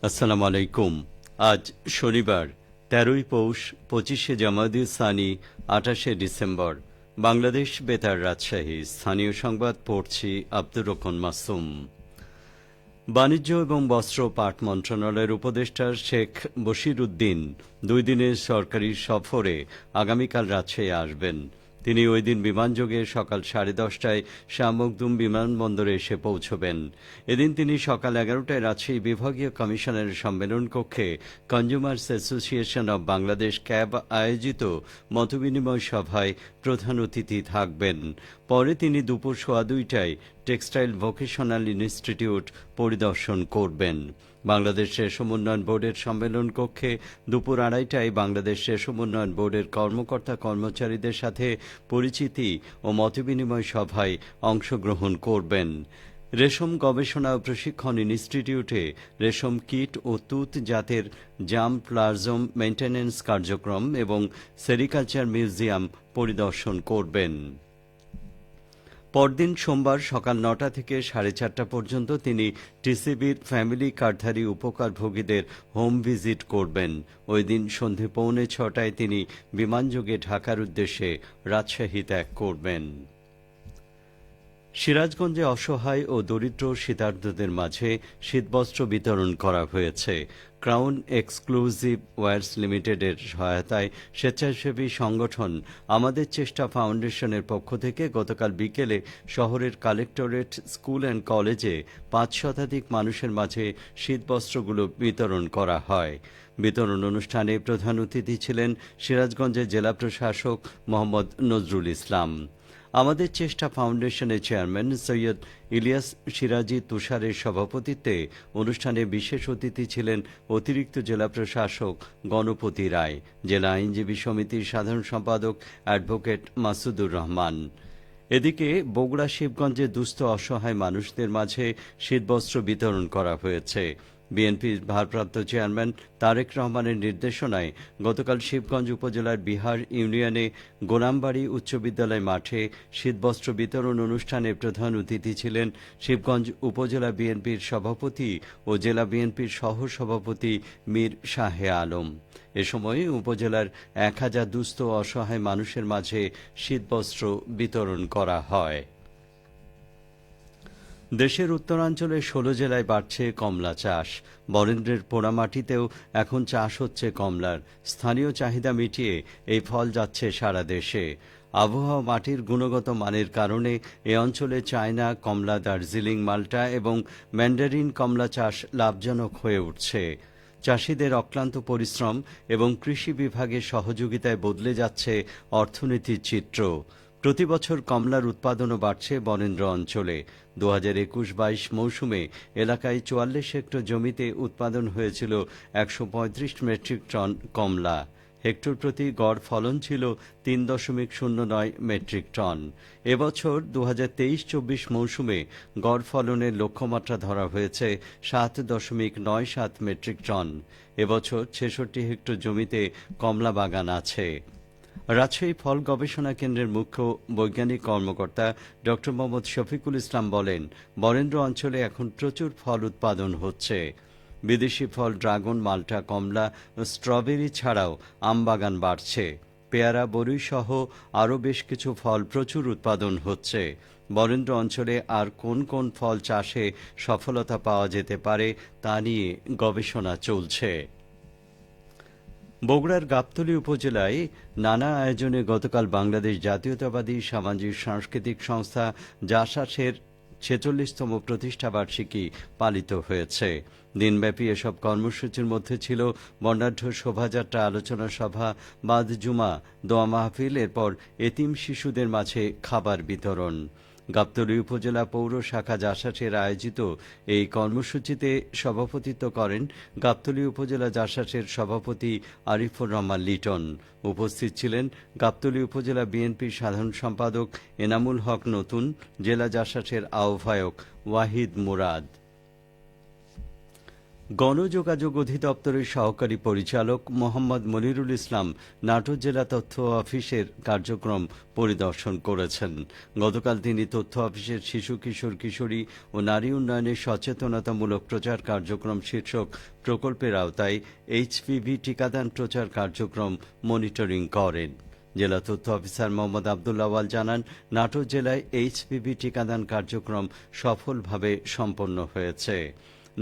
আসসালামু আলাইকুম। আজ শনিবার ১৩ই পৌষ, ২৫শে জামাদি সানি, ২৮শে ডিসেম্বর। বাংলাদেশ বেতার, রাজশাহী। স্থানীয় সংবাদ পড়ছি আব্দুর রহমান মাসুম। বাণিজ্য এবং বস্ত্র পাট মন্ত্রণালয়ের উপদেষ্টা শেখ বশির উদ্দিন ২ দিনের সরকারি সফরে আগামীকাল রাজশাহী আসবেন। তিনি ওই দিন বিমানযোগে সকাল 10:30টায় শাহ মখদুম বিমানবন্দরে এসে পৌঁছবেন। এদিন তিনি সকাল 11টায় রাজশাহী বিভাগীয় কমিশনারের সম্মেলন কক্ষে consumers association of Bangladesh cab আয়োজিত মতবিনিময় সভায় প্রধান অতিথি থাকবেন। পরে তিনি দুপুর 2:15টায় টেক্সটাইল ভোকেশনাল ইনস্টিটিউট পরিদর্শন করবেন। বাংলাদেশ রেশম উন্নয়ন বোর্ডের সম্মেলন কক্ষে দুপুর 2:30টায় বাংলাদেশ রেশম উন্নয়ন বোর্ডের কর্মকর্তা কর্মচারীদের সাথে পরিচিতি ও মতবিনিময় সভায় অংশগ্রহণ করবেন। রেশম গবেষণা ও প্রশিক্ষণ ইনস্টিটিউটে রেশম কীট ও তুঁত জাতের জাম প্লাজম মেইনটেন্যান্স কার্যক্রম এবং সেরিকালচার মিউজিয়াম পরিদর্শন করবেন। পরদিন সোমবার সকাল 9টা থেকে 4:30 পর্যন্ত তিনি টিসিবির ফ্যামিলি কার্ডধারী উপকারভোগীদের হোম ভিজিট করবেন। ওই দিন সন্ধে 5:45টায় তিনি বিমানযোগে ঢাকার উদ্দেশ্যে রাজশাহী ত্যাগ করবেন। সিরাজগঞ্জে অসহায় ও দরিদ্র শীতার্তদের মাঝে শীতবস্ত্র বিতরণ করা হয়েছে। ক্রাউন এক্সক্লুসিভ ওয়্যার্স লিমিটেডের সহায়তায় স্বেচ্ছাসেবী সংগঠন আমাদের চেষ্টা ফাউন্ডেশনের পক্ষ থেকে গতকাল বিকেলে শহরের কালেক্টরেট স্কুল অ্যান্ড কলেজে 5 শতাধিক মানুষের মাঝে শীতবস্ত্রগুলো বিতরণ করা হয়। বিতরণ অনুষ্ঠানে প্রধান অতিথি ছিলেন সিরাজগঞ্জের জেলা প্রশাসক মোহাম্মদ নজরুল ইসলাম। আমাদের চেষ্টা ফাউন্ডেশনের চেয়ারম্যান সৈয়দ ইলিয়াস সিরাজি তুষারের সভাপতিত্বে অনুষ্ঠানে বিশেষ অতিথি ছিলেন অতিরিক্ত জেলা প্রশাসক গণপতি রায়, জেলা আইনজীবী সমিতির সাধারণ সম্পাদক অ্যাডভোকেট মাসুদুর রহমান। এদিকে বগুড়া শিবগঞ্জে দুস্থ অসহায় মানুষদের মাঝে শীতবস্ত্র বিতরণ করা হয়েছে। বিএনপির ভারপ্রাপ্ত চেয়ারম্যান তারেক রহমানের নির্দেশনায় গতকাল শিবগঞ্জ উপজেলার বিহার ইউনিয়নে গোলামবাড়ি উচ্চ বিদ্যালয় মাঠে শীতবস্ত্র বিতরণ অনুষ্ঠানে প্রধান অতিথি ছিলেন শিবগঞ্জ উপজেলা বিএনপির সভাপতি ও জেলা বিএনপির সহসভাপতি মীর শাহে আলম। এ সময় উপজেলার 1000 দুস্থ অসহায় মানুষের মাঝে শীতবস্ত্র বিতরণ করা হয়। দেশের উত্তরাঞ্চলে 16 জেলায় বাড়ছে কমলা চাষ। বরেন্দ্রের পোড়ামাটিতেও এখন চাষ হচ্ছে কমলার। স্থানীয় চাহিদা মিটিয়ে এই ফল যাচ্ছে সারা দেশে। আবহাওয়া, মাটির গুণগত মানের কারণে এ অঞ্চলে চায়না কমলা, দার্জিলিং মাল্টা এবং ম্যান্ডারিন কমলা চাষ লাভজনক হয়ে উঠছে। চাষিদের অক্লান্ত পরিশ্রম এবং কৃষি বিভাগের সহযোগিতায় বদলে যাচ্ছে অর্থনীতির চিত্র। প্রতিবছর কমলার উৎপাদনও বাড়ছে বরেন্দ্র অঞ্চলে। 2021-22 মৌসুমে এলাকায় 44 হেক্টর জমিতে উৎপাদন হয়েছিল 135 মেট্রিক টন কমলা। হেক্টর প্রতি গড় ফলন ছিল 3.09 মেট্রিক টন। এবছর 2023-24 মৌসুমে গড় ফলনের লক্ষ্যমাত্রা ধরা হয়েছে 7.97 মেট্রিক টন। এবছর 66 হেক্টর জমিতে কমলা বাগান আছে। রাজশাহী ফল গবেষণা কেন্দ্রের মুখ্য বৈজ্ঞানিক কর্মকর্তা ড মোহাম্মদ শফিকুল ইসলাম বলেন, বরেন্দ্র অঞ্চলে এখন প্রচুর ফল উৎপাদন হচ্ছে। বিদেশি ফল ড্রাগন, মাল্টা, কমলা ও স্ট্রবেরি ছাড়াও আম বাগান বাড়ছে। পেয়ারা, বরই সহ আরও বেশ কিছু ফল প্রচুর উৎপাদন হচ্ছে। বরেন্দ্র অঞ্চলে আর কোন কোন ফল চাষে সফলতা পাওয়া যেতে পারে তা নিয়ে গবেষণা চলছে। বগুড়ার গাবতলী উপজেলায় নানা আয়োজনে গতকাল বাংলাদেশ জাতীয়তাবাদী সামাজিক সাংস্কৃতিক সংস্থা জাসাসের 46তম প্রতিষ্ঠাবার্ষিকী পালিত হয়েছে। দিনব্যাপী এসব কর্মসূচির মধ্যে ছিল বর্ণাঢ্য শোভাযাত্রা, আলোচনা সভা, বাদ জুমা, দোয়া মাহফিল, এরপর এতিম শিশুদের মাঝে খাবার বিতরণ। গাবতলী উপজেলা পৌর শাখা জাসাসের আয়োজিত এই কর্মসূচিতে সভাপতিত্ব করেন গাবতলী উপজেলা জাসাসের সভাপতি আরিফুর রহমান লিটন। উপস্থিত ছিলেন গাবতলী উপজেলা বিএনপির সাধারণ সম্পাদক এনামুল হক নতুন, জেলা জাসাসের আহ্বায়ক ওয়াহিদ মুরাদ। গণযোগাযোগ অধিদপ্তরের সহকারী পরিচালক মোহাম্মদ মনিরুল ইসলাম নাটোর জেলা তথ্য অফিসের কার্যক্রম পরিদর্শন করেছেন। গতকাল তিনি তথ্য অফিসের শিশু কিশোর কিশোরী ও নারী উন্নয়নের সচেতনতামূলক প্রচার কার্যক্রম শীর্ষক প্রকল্পের আওতায় এইচপিভি টিকাদান প্রচার কার্যক্রম মনিটরিং করেন। জেলা তথ্য অফিসার মোহাম্মদ আবদুল্লাহ আওয়াল জানান, নাটোর জেলায় এইচপিভি টিকাদান কার্যক্রম সফলভাবে সম্পন্ন হয়েছে।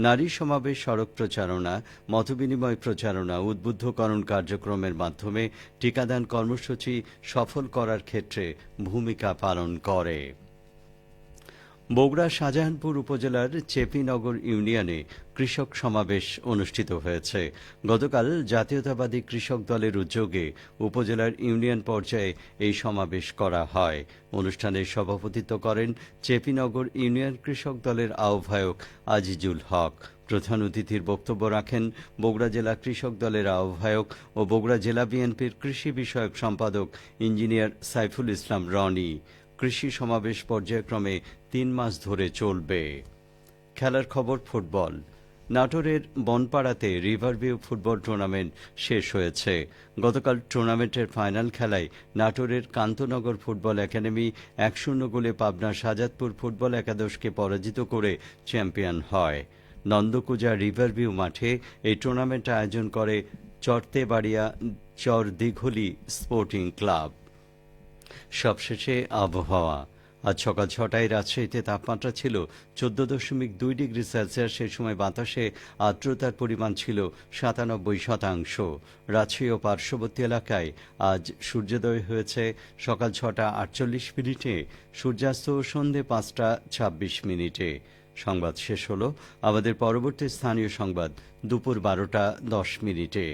নারী সমাবেশ, সড়ক প্রচারণা, মতবিনিময় প্রচারণা, উদ্বুদ্ধকরণ কার্যক্রমের মাধ্যমে টিকাদান কর্মসূচি সফল করার ক্ষেত্রে ভূমিকা পালন করে। বগুড়া শাহজাহানপুর উপজেলার চেপিনগর ইউনিয়নে কৃষক সমাবেশ অনুষ্ঠিত হয়েছে। গতকাল জাতীয়তাবাদী কৃষক দলের উদ্যোগে উপজেলার ইউনিয়ন পর্যায়ে এই সমাবেশ করা হয়। অনুষ্ঠানে সভাপতিত্ব করেন চেপিনগর ইউনিয়ন কৃষক দলের আহ্বায়ক আজিজুল হক। প্রধান অতিথির বক্তব্য রাখেন বগুড়া জেলা কৃষক দলের আহ্বায়ক ও বগুড়া জেলা বিএনপির কৃষি বিষয়ক সম্পাদক ইঞ্জিনিয়ার সাইফুল ইসলাম রনি। কৃষি সমাবেশ পর্যায়ক্রমে ৩ মাস ধরে চলবে। খেলার খবর ফুটবল। নাটোরের বনপাড়াতে রিভারভিউ ফুটবল টুর্নামেন্ট শেষ হয়েছে। গতকাল টুর্নামেন্টের ফাইনাল খেলায় নাটোরের কান্তনগর ফুটবল একাডেমি ১-০ গোলে পাবনা শাহজাদপুর ফুটবল একাদশকে পরাজিত করে চ্যাম্পিয়ন হয়। নন্দকুজা রিভারভিউ মাঠে এই টুর্নামেন্ট আয়োজন করে চরতেবাড়িয়া চরদিঘলি স্পোর্টিং ক্লাব। সবশেষে আবহাওয়া। আজ সকাল ৬টায় রাজশাহীতে তাপমাত্রা ছিল ১৪.২ ডিগ্রি সেলসিয়াস। সে সময় বাতাসে আর্দ্রতার পরিমাণ ছিল ৯৭%। রাজশাহী ও পার্শ্ববর্তী এলাকায় আজ সূর্যোদয় হয়েছে সকাল ৬টা ৪৮ মিনিটে, সূর্যাস্ত সন্ধে ৫টা ২৬ মিনিটে। সংবাদ শেষ হলো। আমাদের পরবর্তী স্থানীয় সংবাদ দুপুর ১২টা ১০ মিনিটে।